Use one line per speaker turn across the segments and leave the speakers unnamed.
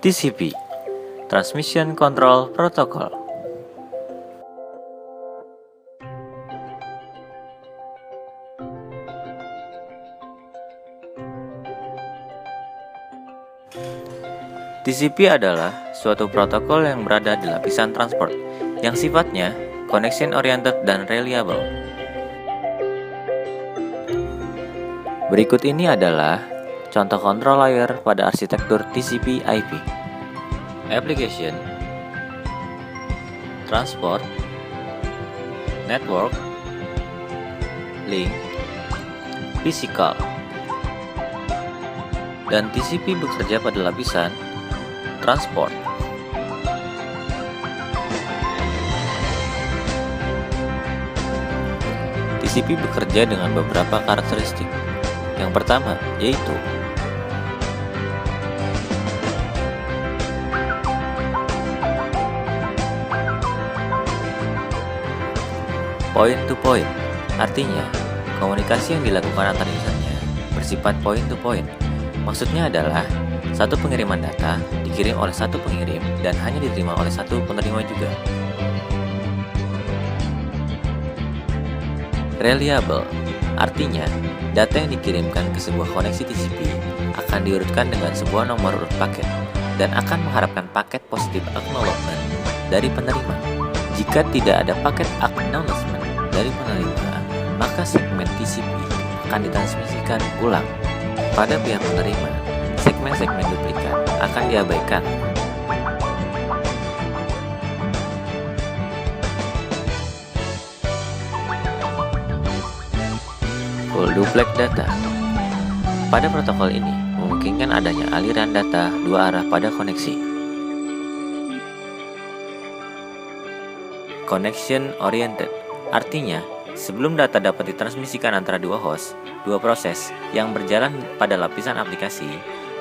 TCP, Transmission Control Protocol. TCP adalah suatu protokol yang berada di lapisan transport yang sifatnya connection oriented dan reliable. Berikut ini adalah contoh control layer pada arsitektur TCP/IP. Application, Transport, Network, Link, Physical. Dan TCP bekerja pada lapisan Transport. TCP bekerja dengan beberapa karakteristik. Yang pertama yaitu point to point, artinya komunikasi yang dilakukan antar usernya bersifat point to point. Maksudnya adalah satu pengiriman data dikirim oleh satu pengirim dan hanya diterima oleh satu penerima juga. Reliable, artinya data yang dikirimkan ke sebuah koneksi TCP akan diurutkan dengan sebuah nomor urut paket dan akan mengharapkan paket positif acknowledgement dari penerima. Jika tidak ada paket acknowledgement dari penerima, maka segmen TCP akan ditransmisikan ulang pada pihak penerima. Segmen-segmen duplikat akan diabaikan. Full duplex data. Pada protokol ini memungkinkan adanya aliran data dua arah pada koneksi. Connection oriented, artinya sebelum data dapat ditransmisikan antara dua host, dua proses yang berjalan pada lapisan aplikasi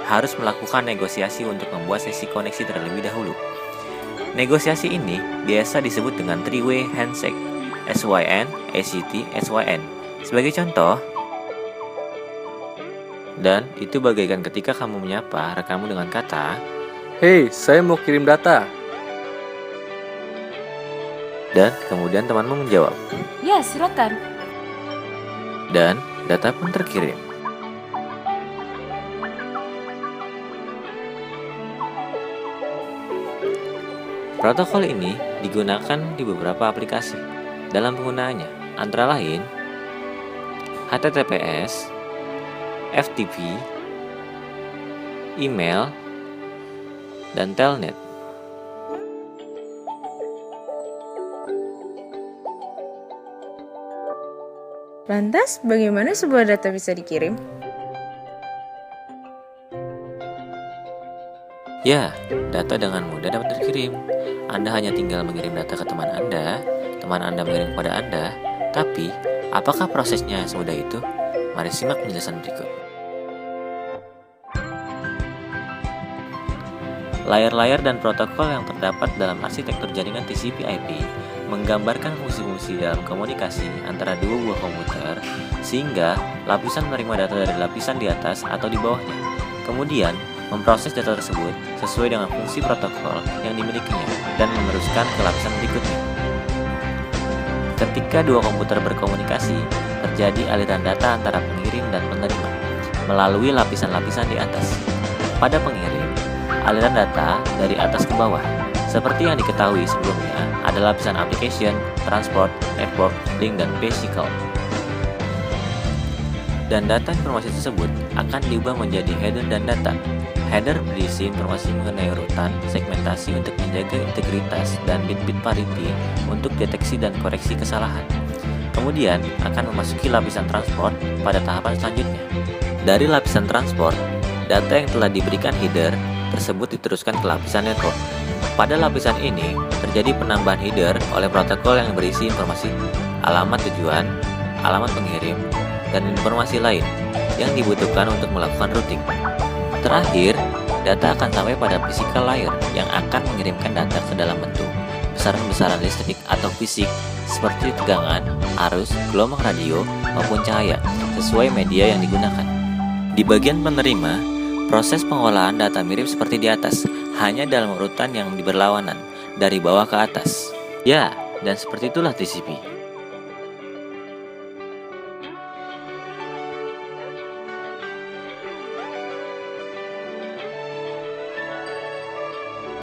harus melakukan negosiasi untuk membuat sesi koneksi terlebih dahulu. Negosiasi ini biasa disebut dengan three-way handshake, SYN, ACT, SYN. Sebagai contoh, dan itu bagaikan ketika kamu menyapa rekanmu dengan kata,
"Hei, saya mau kirim data."
Dan kemudian temanmu menjawab,
Ya, silakan.
dan data pun terkirim. Protokol ini digunakan di beberapa aplikasi dalam penggunaannya, antara lain HTTPS, FTP, email, dan telnet.
Lantas, bagaimana sebuah data bisa dikirim?
Ya, data dengan mudah dapat dikirim. Anda hanya tinggal mengirim data ke teman Anda mengirim kepada Anda. Tapi, apakah prosesnya semudah itu? Mari simak penjelasan berikut. Layar-layar dan protokol yang terdapat dalam arsitektur jaringan TCP/IP menggambarkan fungsi-fungsi dalam komunikasi antara dua buah komputer, sehingga lapisan menerima data dari lapisan di atas atau di bawahnya. Kemudian, memproses data tersebut sesuai dengan fungsi protokol yang dimilikinya dan meneruskan ke lapisan berikutnya. Ketika dua komputer berkomunikasi, terjadi aliran data antara pengirim dan penerima melalui lapisan-lapisan di atas. Pada pengirim, aliran data dari atas ke bawah. Seperti yang diketahui sebelumnya, ada lapisan application, transport, network, link, dan physical. Dan data informasi tersebut akan diubah menjadi header dan data. Header berisi informasi mengenai urutan, segmentasi untuk menjaga integritas, dan bit-bit parity untuk deteksi dan koreksi kesalahan. Kemudian akan memasuki lapisan transport pada tahapan selanjutnya. Dari lapisan transport, data yang telah diberikan header tersebut diteruskan ke lapisan network. Pada lapisan ini, terjadi penambahan header oleh protokol yang berisi informasi, alamat tujuan, alamat pengirim, dan informasi lain yang dibutuhkan untuk melakukan routing. Terakhir, data akan sampai pada physical layer yang akan mengirimkan data ke dalam bentuk besaran-besaran listrik atau fisik seperti tegangan, arus, gelombang radio, maupun cahaya sesuai media yang digunakan. Di bagian penerima, proses pengolahan data mirip seperti di atas, hanya dalam urutan yang berlawanan, dari bawah ke atas. Ya, dan seperti itulah TCP.